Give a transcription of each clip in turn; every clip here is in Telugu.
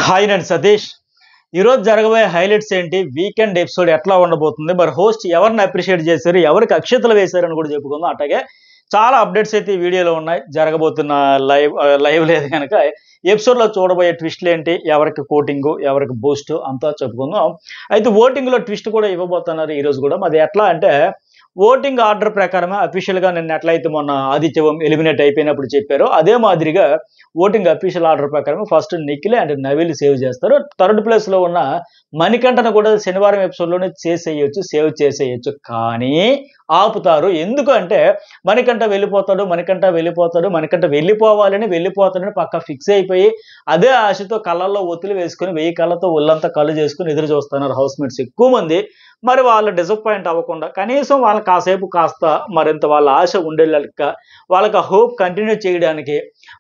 హాయ్ నేను సతీష్. ఈరోజు జరగబోయే హైలైట్స్ ఏంటి, వీకెండ్ ఎపిసోడ్ ఎట్లా ఉండబోతుంది, మరి హోస్ట్ ఎవరిని అప్రిషియేట్ చేశారు, ఎవరికి అక్షతలు వేశారని కూడా చెప్పుకుందాం. అట్లాగే చాలా అప్డేట్స్ అయితే ఈ వీడియోలో ఉన్నాయి. జరగబోతున్న లైవ్ లేదు కనుక ఎపిసోడ్లో చూడబోయే ట్విస్ట్లు ఏంటి, ఎవరికి కోటింగు ఎవరికి బూస్ట్ అంతా చెప్పుకుందాం. అయితే ఓటింగ్లో ట్విస్ట్ కూడా ఇవ్వబోతున్నారు ఈరోజు కూడా. అది ఎట్లా అంటే ఓటింగ్ ఆర్డర్ ప్రకారమే అఫీషియల్గా నిన్న ఎట్లయితే మొన్న ఆదిత్యవం ఎలిమినేట్ అయిపోయినప్పుడు చెప్పారో అదే మాదిరిగా ఓటింగ్ అఫీషియల్ ఆర్డర్ ప్రకారం first Nikhil and Naveel save చేస్తారు. థర్డ్ ప్లేస్లో ఉన్న మణికంఠను కూడా శనివారం ఎపిసోడ్లోనే సేవ్ చేసేయచ్చు, కానీ ఆపుతారు. ఎందుకు అంటే మణికంఠ వెళ్ళిపోవాలని పక్కా ఫిక్స్ అయిపోయి అదే ఆశతో కళ్ళల్లో ఒత్తులు వేసుకుని 1000 కళ్ళతో ఒళ్ళంతా కళ్ళు చేసుకుని ఎదురు చూస్తున్నారు హౌస్మేట్స్ ఎక్కువ మంది. మరి వాళ్ళు డిసప్పాయింట్ అవ్వకుండా కనీసం వాళ్ళకి కాసేపు కాస్త మరింత వాళ్ళ ఆశ ఉండేలాక వాళ్ళకి హోప్ కంటిన్యూ చేయడానికి,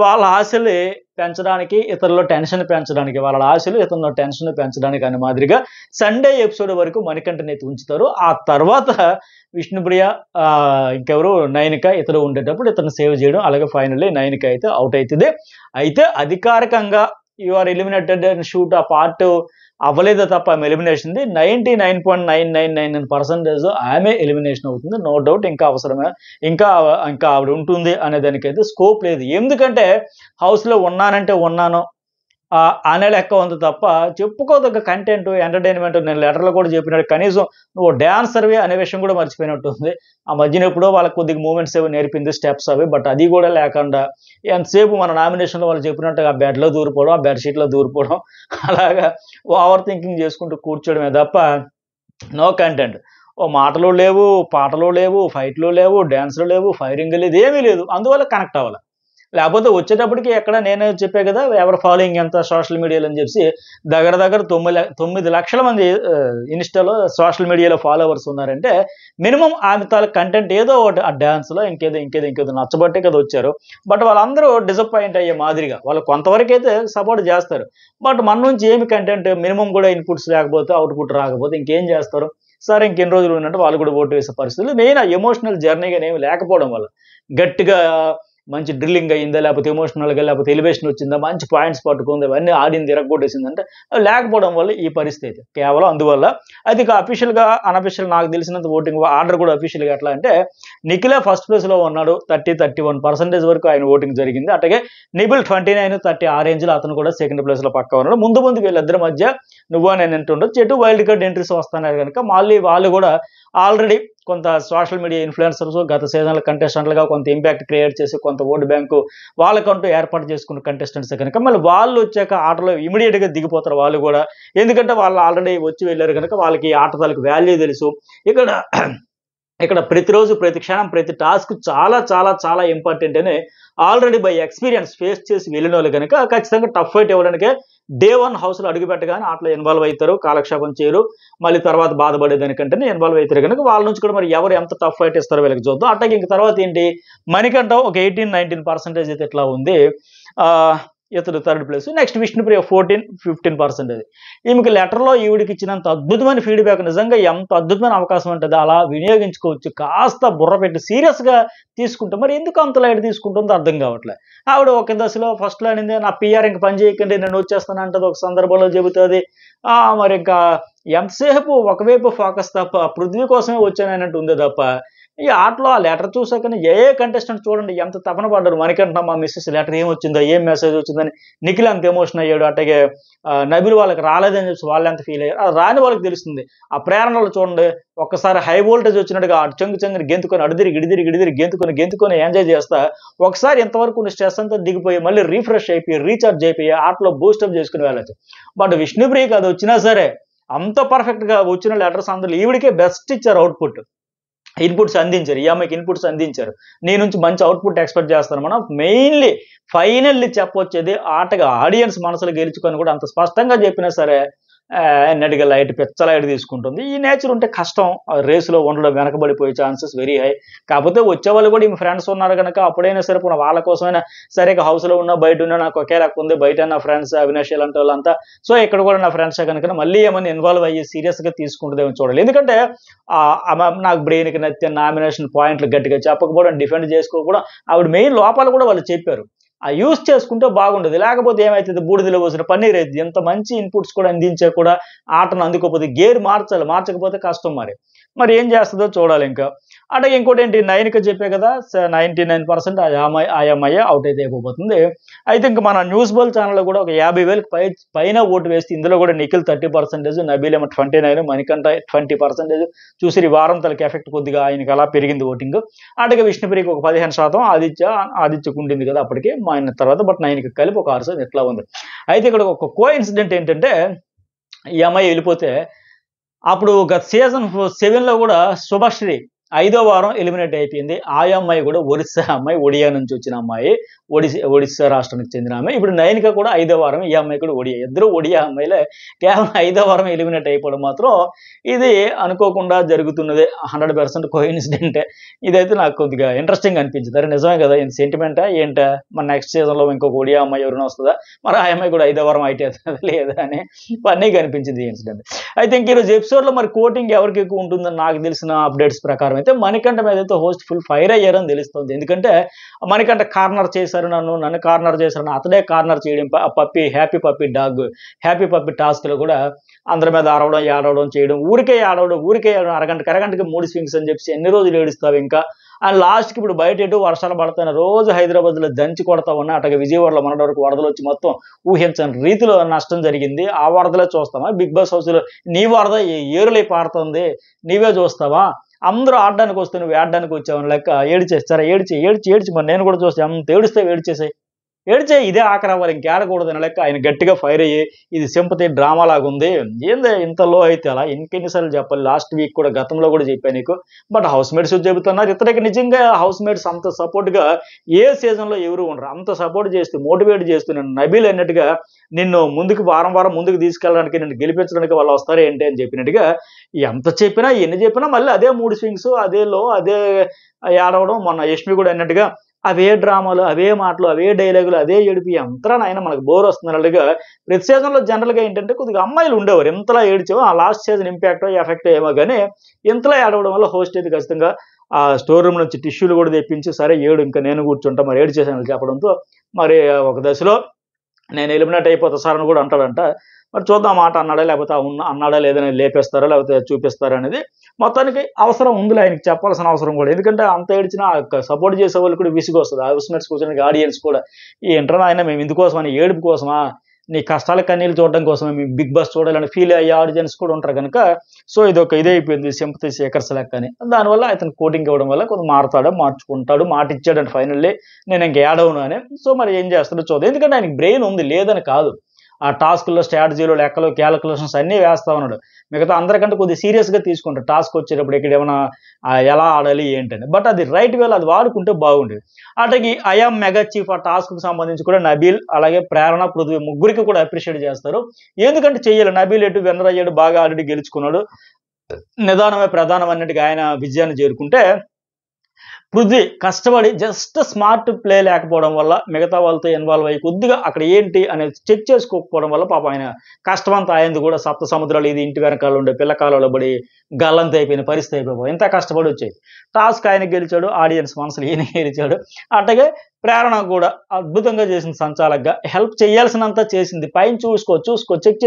వాళ్ళ ఆశలు పెంచడానికి, ఇతరుల టెన్షన్ పెంచడానికి, వాళ్ళ ఆశలు ఇతరుల టెన్షన్ పెంచడానికి అనే మాదిరిగా సండే ఎపిసోడ్ వరకు మణికంఠని ఉంచుతారు. ఆ తర్వాత విష్ణుప్రియ ఇంకెవరు నైనిక ఇతరు ఉండేటప్పుడు ఇతను సేవ్ చేయడం, అలాగే ఫైనల్లీ నైనిక అయితే అవుట్ అవుతుంది. అయితే అధికారికంగా you are eliminated and shoot ఆ పార్ట్ అవ్వలేదు తప్ప ఆమె ఎలిమినేషన్ 99.999% ఆమె ఎలిమినేషన్ అవుతుంది. No doubt. ఇంకా అవసరమే, ఇంకా ఆవిడ ఉంటుంది అనే దానికైతే స్కోప్ లేదు. ఎందుకంటే హౌస్లో ఉన్నానంటే ఉన్నాను అనే లెక్క ఉంది తప్ప చెప్పుకోదగ్గ కంటెంట్ ఎంటర్టైన్మెంట్ నేను లెటర్లో కూడా చెప్పినట్టు కనీసం నువ్వు డాన్సర్వే అనే విషయం కూడా మర్చిపోయినట్టు ఉంది. ఆ మధ్యన ఎప్పుడో వాళ్ళకి కొద్దిగా మూమెంట్స్ ఏవో నేర్పింది, స్టెప్స్ అవి, బట్ అది కూడా లేకుండా ఎంతసేపు మన నామినేషన్లో వాళ్ళు చెప్పినట్టుగా ఆ బెడ్లో దూరిపోవడం, ఆ బెడ్షీట్లో దూరిపోవడం, అలాగా ఓవర్ థింకింగ్ చేసుకుంటూ కూర్చోడమే తప్ప నో కంటెంట్. ఓ మాటలు లేవు, పాటలు లేవు, ఫైట్లు లేవు, డ్యాన్స్లు లేవు, ఫైరింగ్ లేదు, ఏమీ లేదు. అందువల్ల కనెక్ట్ అవ్వాలి. లేకపోతే వచ్చేటప్పటికి ఎక్కడ నేనే చెప్పే కదా ఎవరి ఫాలోయింగ్ ఎంత సోషల్ మీడియాలో అని చెప్పి దగ్గర 9 లక్షల మంది ఇన్స్టాలో సోషల్ మీడియాలో ఫాలోవర్స్ ఉన్నారంటే మినిమం ఆమె తాలూకు కంటెంట్ ఏదో ఒకటి ఆ డ్యాన్స్లో ఇంకేదో నచ్చబట్టే కదా వచ్చారు. బట్ వాళ్ళందరూ డిసప్పాయింట్ అయ్యే మాదిరిగా వాళ్ళు కొంతవరకు అయితే సపోర్ట్ చేస్తారు. బట్ మన నుంచి ఏమి కంటెంట్ మినిమం కూడా ఇన్పుట్స్ లేకపోతే అవుట్పుట్ రాకపోతే ఇంకేం చేస్తారు? సరే ఇంకెన్ని రోజులు ఉన్నట్టు వాళ్ళు కూడా ఓటు వేసే పరిస్థితులు మెయిన్ ఎమోషనల్ జర్నీగా ఏమి లేకపోవడం వల్ల గట్టిగా మంచి డ్రిల్లింగ్ అయ్యిందా, లేకపోతే ఎమోషనల్గా, లేకపోతే ఎలివేషన్ వచ్చిందా, మంచి పాయింట్స్ పట్టుకుంది, అవన్నీ ఆడింది ఇరగొట్టేసిందంటే లేకపోవడం వల్ల ఈ పరిస్థితి కేవలం అందువల్ల. అది ఇక అఫీషియల్గా అనఫీషియల్ నాకు తెలిసినంత ఓటింగ్ ఆర్డర్ కూడా అఫీషియల్గా ఎట్లా అంటే నిఖిలే ఫస్ట్ ప్లేస్లో ఉన్నాడు. 31% వరకు ఆయన ఓటింగ్ జరిగింది. అట్లాగే నిబిల్ 29, 30 ఆ రేంజ్లో అతను కూడా సెకండ్ ప్లేస్లో పక్కా ఉన్నాడు. ముందు వీళ్ళిద్దరి మధ్య నువ్వు నేను అంటుండొచ్చు. చెట్టు వైల్డ్ కార్డ్ ఎంట్రీస్ వస్తున్నారు కనుక మళ్ళీ వాళ్ళు కూడా ఆల్రెడీ కొంత సోషల్ మీడియా ఇన్ఫ్లుయెన్సర్స్ గత సీజన్ల కంటెస్టెంట్లుగా కొంత ఇంపాక్ట్ క్రియేట్ చేసి కొంత ఓటు బ్యాంకు వాళ్ళకంటూ ఏర్పాటు చేసుకున్న కంటెస్టెంట్స్ కనుక మళ్ళీ వాళ్ళు వచ్చాక ఆటలో ఇమీడియట్గా దిగిపోతారు వాళ్ళు కూడా. ఎందుకంటే వాళ్ళు ఆల్రెడీ వచ్చి వెళ్ళారు కనుక వాళ్ళకి ఆట తాలూకు వాల్యూ తెలుసు. ఇక్కడ ప్రతిరోజు, ప్రతి క్షణం, ప్రతి టాస్క్ చాలా చాలా చాలా ఇంపార్టెంట్ అని ఆల్రెడీ బై ఎక్స్పీరియన్స్ ఫేస్ చేసి వెళ్ళిన వాళ్ళు కనుక ఖచ్చితంగా టఫ్ ఫైట్ ఇవ్వడానికే డే 1 హౌస్లో అడుగుపెట్టగానే ఆటలో ఇన్వాల్వ్ అవుతారు, కాలక్షేపం చేయరు, మళ్ళీ తర్వాత బాధపడేదానికంటేనే ఇన్వాల్వ్ అవుతారు కనుక వాళ్ళ నుంచి కూడా మరి ఎవరు ఎంత టఫ్ ఫైట్ ఇస్తారో వీళ్ళకి చూద్దాం. అట్లాగే ఇంక తర్వాత ఏంటి మణికంఠ ఒక 18-19% అయితే ఇట్లా ఉంది. ఇతడు థర్డ్ ప్లేస్. నెక్స్ట్ విష్ణుప్రియ 14-15%. ఈమెకి లెటర్లో ఈవిడికి ఇచ్చినంత అద్భుతమైన ఫీడ్బ్యాక్ నిజంగా ఎంత అద్భుతమైన అవకాశం ఉంటుంది, అలా వినియోగించుకోవచ్చు. కాస్త బుర్ర పెట్టి సీరియస్గా తీసుకుంటే మరి ఎందుకు అంత లైట్ తీసుకుంటుందో అర్థం కావట్లేదు. ఆవిడ ఒక దశలో ఫస్ట్లో అనింది నా పిఆర్ ఇంక పని చేయకండి నేను వచ్చేస్తాను అంటది, ఒక సందర్భంలో చెబుతుంది. మరి ఇంకా ఎంతసేపు ఒకవైపు ఫోకస్ తప్ప పృథ్వీ కోసమే వచ్చాను అన్నట్టు ఉంది తప్ప ఈ ఆటలో ఆ లెటర్ చూసాకనే ఏ కంటెస్టెంట్ చూడండి ఎంత తపన పడ్డారు. మణికంఠ మా మిస్సెస్ లెటర్ ఏమొచ్చిందో, ఏం మెసేజ్ వచ్చిందని నిఖిల్ అంత ఎమోషన్ అయ్యాడు. అట్లాగే నబిల్ వాళ్ళకి రాలేదని చెప్పి వాళ్ళు ఎంత ఫీల్ అయ్యారు. అది రాని వాళ్ళకి తెలుస్తుంది. ఆ ప్రేరణలో చూడండి ఒక్కసారి హై వోల్టేజ్ వచ్చినట్టుగా చెంగుని గెంతుకొని ఇడిదిరి గెంతుకొని ఎంజాయ్ చేస్తా ఒకసారి ఇంతవరకు స్ట్రెస్ అంతా దిగిపోయి మళ్ళీ రీఫ్రెష్ అయిపోయి రీఛార్జ్ అయిపోయి ఆటలో బూస్టప్ చేసుకుని వెళ్ళచ్చు. బట్ విష్ణుప్రియకి అది వచ్చినా సరే అంత పర్ఫెక్ట్గా వచ్చిన లెటర్స్ అందరూ ఈవిడికే బెస్ట్ ఇచ్చారు ఇన్పుట్స్ అందించారు. ఈ అమ్మాయికి ఇన్పుట్స్ అందించారు. నీ నుంచి మంచి అవుట్పుట్ ఎక్స్పెక్ట్ చేస్తాను. మనం మెయిన్లీ ఫైనల్లీ చెప్పొచ్చేది ఆటగా ఆడియన్స్ మనసులు గెలుచుకొని కూడా అంత స్పష్టంగా చెప్పినా సరే ఎన్నటిగా పిచ్చ లైట్ తీసుకుంటుంది. ఈ నేచర్ ఉంటే కష్టం. రేసులో ఉండడం వెనకబడిపోయే ఛాన్సెస్ వెరీ హై. కాకపోతే వచ్చేవాళ్ళు కూడా ఈ ఫ్రెండ్స్ ఉన్నారు కనుక అప్పుడైనా సరే వాళ్ళ కోసమైనా సరే హౌస్లో ఉన్నా బయట ఉన్నా నాకు ఒకే రకం ఉంది, బయట నా ఫ్రెండ్స్ అవినాష్ లాంటి వాళ్ళంతా, సో ఇక్కడ కూడా నా ఫ్రెండ్సే కనుక మళ్ళీ ఏమైనా ఇన్వాల్వ్ అయ్యి సీరియస్గా తీసుకుంటుందేమో చూడాలి. ఎందుకంటే నాకు బ్రెయిన్కి నచ్చే నామినేషన్ పాయింట్లు గట్టిగా చెప్పకపోవడం, డిఫెండ్ చేసుకోకపోవడం, ఆవిడ మెయిన్ లోపాలు కూడా వాళ్ళు చెప్పారు. యూజ్ చేసుకుంటే బాగుండదు. లేకపోతే ఏమైతది, బూడిదలో పోసిన పన్నీర్ అయిద్ది. ఎంత మంచి ఇన్‌పుట్స్ కూడా అందించా కూడా ఆటను అందుకోకపోతే గేర్ మార్చాలి. మార్చకపోతే కష్టం మరి. మరి ఏం చేస్తదో చూడాలింకా. అట్లాగే ఇంకోటేంటి, నైన్‌కి చెప్పా కదా! 99% ఆ అమ్మాయే ఔట్ అయితే అయిపోతుంది. అయితే ఇంక మన న్యూస్ బోల్ ఛానెల్‌లో కూడా ఒక 50,000కి పైన ఓటు వేస్తే ఇందులో కూడా నిఖిల్ 30%, నబీల్ ఏమో 29, మణికంఠ 20% చూసిర్రు. ఈ వారం తలకి ఎఫెక్ట్ కొద్దిగా ఆయనకి అలా పెరిగింది ఓటింగ్. అట్లాగే విష్ణుప్రియకి ఒక 15%, ఆదిత్యకు ఉండింది కదా అప్పటికి మా ఆయన తర్వాత. బట్ 9కి కలిపి ఒక 6% ఇట్లా ఉంది. అయితే ఇక్కడ ఒక కోఇన్సిడెంట్ ఏంటంటే, ఈ అమ్మాయి వెళ్ళిపోతే అప్పుడు గత సీజన్ 7లో కూడా శుభశ్రీ 5వ వారం ఎలిమినేట్ అయిపోయింది. ఆ అమ్మాయి కూడా ఒరిస్సా అమ్మాయి, ఒడియా నుంచి వచ్చిన అమ్మాయి, ఒడిస్సా రాష్ట్రానికి చెందిన అమ్మాయి. ఇప్పుడు నైన్‌క కూడా 5వ వారం, ఈ అమ్మాయి కూడా ఒడియా. ఇద్దరు ఒడియా అమ్మాయిలే. కేవలం 5వ వారం ఎలిమినేట్ అయిపోవడం మాత్రం ఇది అనుకోకుండా జరుగుతున్నదే. 100% కోఇన్సిడెంటే. ఇదైతే నాకు కొద్దిగా ఇంట్రెస్టింగ్ అనిపించింది. అరే నిజమే కదా, ఇంత సెంటిమెంటా ఏంటా, మన నెక్స్ట్ సీజన్‌లో ఇంకొక ఒడియా అమ్మాయి ఎవరైనా వస్తదా, మరి ఆ అమ్మాయి కూడా 5వ వారం అవుట్ అవుతుందా లేదా అని ఫన్నీగా అనిపించింది ఈ ఇన్సిడెంట్. అయితే ఇంక ఈరోజు ఎపిసోడ్‌లో మరి కోటింగ్ ఎవరికి ఎక్కువ ఉంటుందని నాకు తెలిసిన అప్డేట్స్ ప్రకారం అయితే మణికంఠ మీద అయితే హోస్ట్ ఫుల్ ఫైర్ అయ్యారని తెలుస్తుంది. ఎందుకంటే మణికంఠ కార్నర్ చేశారు, నన్ను కార్నర్ చేశారని అతడే కార్నర్ చేయడం. పప్పి, హ్యాపీ పప్పి డాగ్, హ్యాపీ పప్పి టాస్క్లో కూడా అందరి మీద అరవడం, ఏడవడం చేయడం, ఊరికే ఏడవడం, అరగంటకి 3 స్వింగ్స్ అని చెప్పి ఎన్ని రోజులు ఏడుస్తావు ఇంకా. అండ్ లాస్ట్కి ఇప్పుడు బయట ఎటు వర్షాలు పడతాయి, రోజు హైదరాబాద్లో దంచి కొడతా ఉన్నా. అట్లాగే విజయవాడలో మొన్నటి వరకు వరదలు వచ్చి మొత్తం ఊహించని రీతిలో నష్టం జరిగింది. ఆ వరదలే చూస్తామా? బిగ్ బాస్ హౌస్లో నీ వరద ఏరులై పారుతుంది, నీవే చూస్తావా? అందరూ ఆడడానికి వస్తే నువ్వు ఏడడానికి వచ్చావని లెక్క ఏడిచేస్తారా? ఏడ్చి మరి నేను కూడా చూస్తే అంత ఏడుస్తే ఏడిచే ఇదే ఆఖరి అవ్వాలి, ఇంకేడకూడదు అని లెక్క ఆయన గట్టిగా ఫైర్ అయ్యి, ఇది సింపతి డ్రామా లాగా ఉంది. ఏంది ఇంత లో అయితే అలా ఇంకెన్నిసార్లు చెప్పాలి? లాస్ట్ వీక్ కూడా, గతంలో కూడా చెప్పాను నీకు. బట్ హౌస్ మేట్స్ చెబుతున్నారు. ఇతనికి నిజంగా హౌస్ మేట్స్ అంత సపోర్ట్గా ఏ సీజన్లో ఎవరు ఉండరు. అంత సపోర్ట్ చేస్తూ, మోటివేట్ చేస్తూ, నేను నబీల్ అన్నట్టుగా నిన్ను ముందుకు వారం ముందుకు తీసుకెళ్ళడానికి, నిన్ను గెలిపించడానికి వాళ్ళు వస్తారు ఏంటి అని చెప్పినట్టుగా ఎంత చెప్పినా ఎన్ని చెప్పినా మళ్ళీ అదే 3 స్వింగ్స్, అదే లో, అదే ఏడవడం. మొన్న యష్మి కూడా అన్నట్టుగా అవే డ్రామాలు, అవే మాటలు, అవే డైలాగులు, అదే ఏడిపి ఎంతరా నాయన మనకు బోర్ వస్తున్నట్టుగా. ప్రతి సీజన్లో జనరల్గా ఏంటంటే కొద్దిగా అమ్మాయిలు ఉండేవారు. ఎంతలా ఏడిచావో ఆ లాస్ట్ సీజన్ ఇంపాక్ట్ ఎఫెక్ట్ ఏమో కానీ ఇంతలా ఏడవడం వల్ల హోస్ట్ అయితే ఖచ్చితంగా ఆ స్టోర్ రూమ్ నుంచి టిష్యూలు కూడా తెప్పించి, సరే ఏడు ఇంకా నేను కూర్చుంటా మరి ఏడు చేశాను చెప్పడంతో మరి ఒక దశలో నేను ఎలిమినేట్ అయిపోతా సార్ అని కూడా అంటాడంట. మరి చూద్దాం మాట అన్నాడా లేకపోతే అన్నాడా లేదని లేపేస్తారా లేకపోతే చూపిస్తారా అనేది. మొత్తానికి అవసరం ఉందిలే ఆయనకి చెప్పాల్సిన అవసరం కూడా. ఎందుకంటే అంత ఏడ్చినా సపోర్ట్ చేసే వాళ్ళు కూడా విసుగు వస్తుంది. హౌస్ మేట్స్ కూర్చొని ఆడియన్స్ కూడా ఈ ఇంటర్వ్యూ అయినా మేము ఇందుకోసమని, ఏడుపు కోసమా, నీ కష్టాల కన్నీళ్ళు చూడడం కోసమే మేము బిగ్ బాస్ చూడాలని ఫీల్ అయ్యే ఆడియన్స్ కూడా ఉంటారు కనుక. సో ఇది ఒక ఇదే అయిపోయింది, సింపతి సేకర్స్ లెక్కని. దానివల్ల అతను కోటింగ్ ఇవ్వడం వల్ల కొంచెం మారుతాడు, మార్చుకుంటాడు, మాట ఇచ్చాడంటే ఫైనల్లీ నేను ఇంక ఏడవను అని. సో మరి ఏం చేస్తాడో చూద్దాం. ఎందుకంటే ఆయనకి బ్రెయిన్ ఉంది, లేదని కాదు. ఆ టాస్కుల్లో స్ట్రాటజీలు, లెక్కలు, క్యాలిక్యులేషన్స్ అన్నీ వేస్తా ఉన్నాడు. మిగతా అందరికంటే కొద్దిగా సీరియస్గా తీసుకుంటాడు టాస్క్ వచ్చేటప్పుడు, ఇక్కడ ఏమైనా ఎలా ఆడాలి ఏంటని. బట్ అది రైట్ వేలో అది వాడుకుంటే బాగుండేది. అట్లాగే ఐఎమ్ మెగా చీఫ్ ఆ టాస్క్కి సంబంధించి కూడా నబీల్, అలాగే ప్రేరణ, పృథ్వీ ముగ్గురికి కూడా అప్రిషియేట్ చేస్తారు. ఎందుకంటే చెయ్యాలి, నబీల్ ఎటు విన్నర్ అయ్యాడు, బాగా ఆల్రెడీ గెలుచుకున్నాడు, నిదానమే ప్రధానం అన్నట్టుగా ఆయన విజయాన్ని చేరుకుంటే, పృథ్వీ కష్టపడి జస్ట్ స్మార్ట్ ప్లే లేకపోవడం వల్ల, మిగతా వాళ్ళతో ఇన్వాల్వ్ అయ్యి కొద్దిగా అక్కడ ఏంటి అనేది చెక్ చేసుకోకపోవడం వల్ల పాపం ఆయన కష్టమంతా అయింది కూడా. సప్త సముద్రాలు ఇది ఇంటి వెనకాల ఉండే పిల్లకాలలో పడి గల్లంత అయిపోయిన పరిస్థితి అయిపోయి ఇంత కష్టపడి వచ్చేది. టాస్క్ ఆయన గెలిచాడు, ఆడియన్స్ మనసులు ఈయన గెలిచాడు. అట్లాగే ప్రేరణ కూడా అద్భుతంగా చేసింది, సంచాలకుగా హెల్ప్ చేయాల్సినంత చేసింది. పైన చూసుకో చెక్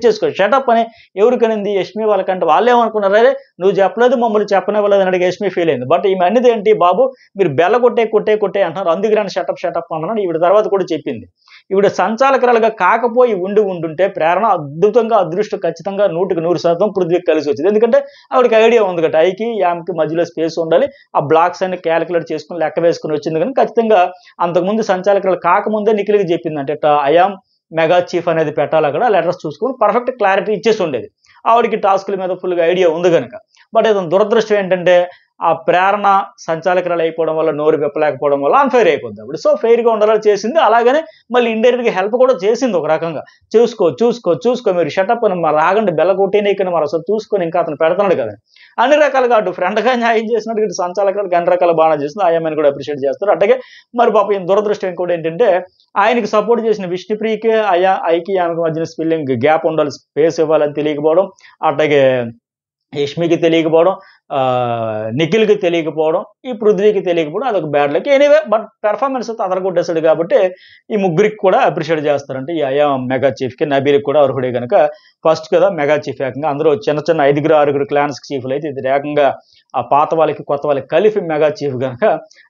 చేసుకో షటప్ అని ఎవరికనింది? యష్మి వాళ్ళకంటే వాళ్ళేమనుకున్నారు, అరే నువ్వు చెప్పలేదు మమ్మల్ని చెప్పనివ్వలేదు అని అడిగి యష్మి ఫీల్ అయింది. బట్ ఈమె అన్నది ఏంటి, బాబు మీరు బెల్ల కొట్టే అంటున్నారు, అందుకు రాని షటప్ అన్నాను. ఈవిడ తర్వాత కూడా చెప్పింది, ఈవిడ సంచాలకురాలుగా కాకపోయి ఉండుంటే ప్రేరణ అద్భుతంగా, అదృష్టం ఖచ్చితంగా 100% పృథ్వీకి కలిసి వచ్చింది. ఎందుకంటే ఆవిడకి ఐడియా ఉంది కదా, ఐకి యామ్కి మధ్యలో స్పేస్ ఉండాలి, ఆ బ్లాక్స్ అన్ని క్యాలిక్యులేట్ చేసుకుని లెక్క వేసుకుని వచ్చింది. కానీ ఖచ్చితంగా అంతకుముందు సంచాలకురాలు కాకముందే నిఖిల్కి చెప్పింది, అంటే ఐఆమ్ మెగా చీఫ్ అనేది పెట్టాలి, అక్కడ లెటర్స్ చూసుకుని పర్ఫెక్ట్ క్లారిటీ ఇచ్చేసి ఉండేది. ఆవిడకి టాస్కుల మీద ఫుల్గా ఐడియా ఉంది కనుక. బట్ ఇతను దురదృష్టం ఏంటంటే ఆ ప్రేరణ సంచాలకురాలు అయిపోవడం వల్ల, నోరు విప్పలేకపోవడం వల్ల అన్ఫెయిర్ అయిపోద్ది అప్పుడు. సో ఫెయిర్గా ఉండాలని చేసింది. అలాగనే మళ్ళీ ఇండైరెక్ట్గా హెల్ప్ కూడా చేసింది ఒక రకంగా. చూసుకో మీరు షటప్ అని మరి ఆగండి, బెల్ల కొట్టేనీకని మరి అసలు చూసుకొని ఇంకా అతను పెడుతున్నాడు కదా. అన్ని రకాలుగా అటు ఫ్రెండ్గా న్యాయం చేసినట్టు ఇటు సంచాలకురాలకు అన్ని రకాల బాగా చేస్తుంది. ఆయమ్మని కూడా అప్రిషియేట్ చేస్తారు. అట్లాగే మరి పాపం దురదృష్టం ఇంకోటి ఏంటంటే ఆయనకి సపోర్ట్ చేసిన విష్ణుప్రియకి ఐకి ఆమెకి మధ్యన స్పెల్లింగ్ గ్యాప్ ఉండాలి, స్పేస్ ఇవ్వాలని తెలియకపోవడం. అట్లాగే యష్మికి తెలియకపోవడం, నిఖిల్‌కి తెలియకపోవడం, ఈ పృథ్వీకి తెలియకపోవడం అదొక bad luck. Anyway but performance అయితే అదరగొట్టేసాడు కాబట్టి ఈ ముగ్గురికి కూడా అప్రిషియేట్ చేస్తారంటే ఈ మెగా చీఫ్‌కి, నబీల్‌కి కూడా అర్హుడే గనక ఫస్ట్ కదా మెగా చీఫ్ ఏకంగా. అందరూ చిన్న చిన్న 5, 6 క్లాన్స్‌కి చీఫ్‌లయితే ఇది ఏకంగా ఆ పాత వాళ్ళకి, కొత్త వాళ్ళకి కలిపి మెగా చీఫ్ గనక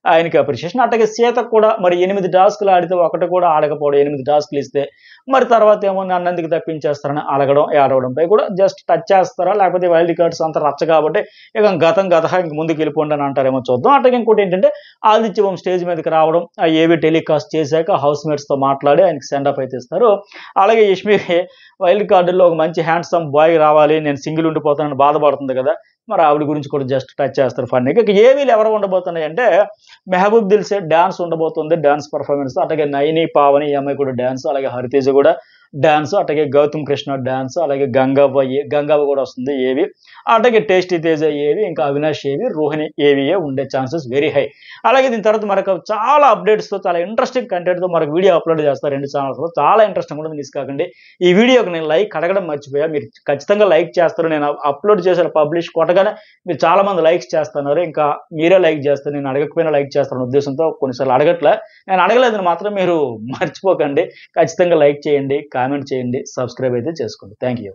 ఆయనకి అప్రిషియేషన్. అట్లాగే సీతకు కూడా మరి 8 టాస్క్‌లు ఆడితే ఒకటి కూడా ఆడకపోవడం, 8 టాస్క్‌లు ఇస్తే మరి తర్వాత ఏమో నన్నెందుకు తప్పించేస్తారని అలగడం, ఏడవడంపై కూడా జస్ట్ టచ్ చేస్తారా? లేకపోతే వైల్డ్ కార్డ్స్ అంతా రచ్చ కాబట్టి ఇక గతం గతహ ఇంక ముందుకు వెళ్ళిపోండి అని అంటారేమో చూద్దాం. అట్లాగే ఇంకోటి ఏంటంటే ఆదిత్యవం స్టేజ్ మీదకి రావడం, ఆ ఏవి టెలికాస్ట్ చేశాక హౌస్ మేట్స్‌తో మాట్లాడి ఆయనకి సెండ్ ఆఫ్ అయితే ఇస్తారు. అలాగే యష్మి వైల్డ్ కార్డుల్లో ఒక మంచి హ్యాండ్సమ్ బాయ్ రావాలి, నేను సింగిల్ ఉండిపోతానని బాధపడుతుంది కదా! మరి ఆవిడ గురించి కూడా జస్ట్ టచ్ చేస్తారు ఫన్నీగా. ఇక ఏవీలు ఎవరు ఉండబోతున్నాయంటే మెహబూబ్ దిల్‌సే డాన్స్ ఉండబోతుంది. Dance performance. అట్లాగే నయని, పావని ఈ అమ్మాయి కూడా డాన్స్. అలాగే హరితేజ కూడా డాన్స్. అట్లాగే గౌతమ్ కృష్ణ డాన్స్. అలాగే గంగవ్వ కూడా వస్తుంది ఏవి. అట్లాగే టేస్టీ తేజ ఏవి, ఇంకా అవినాష్ ఏవి, రోహిణి ఏవియే ఉండే ఛాన్సెస్ వెరీ హై. అలాగే దీని తర్వాత మరొక చాలా అప్డేట్స్‌తో చాలా ఇంట్రెస్టింగ్ కంటెంట్‌తో మరొక వీడియో అప్లోడ్ చేస్తారు 2 ఛానల్స్‌లో. చాలా ఇంట్రెస్టింగ్ ఉంటుంది, మిస్ కాకండి. ఈ వీడియోకి నేను లైక్ అడగడం మర్చిపోయా. మీరు ఖచ్చితంగా లైక్ చేస్తారు. నేను అప్లోడ్ చేశాను పబ్లిష్ కొట్టగానే మీరు చాలా మంది లైక్స్ చేస్తున్నారు. ఇంకా మీరే లైక్ చేస్తారు. నేను అడగకపోయినా లైక్ చేస్తారన్న ఉద్దేశంతో కొన్నిసార్లు అడగట్లే. నేను అడగలేదని మాత్రం మీరు మర్చిపోకండి. ఖచ్చితంగా లైక్ చేయండి, కామెంట్ చేయండి, సబ్స్క్రైబ్ అయితే చేసుకోండి. Thank you.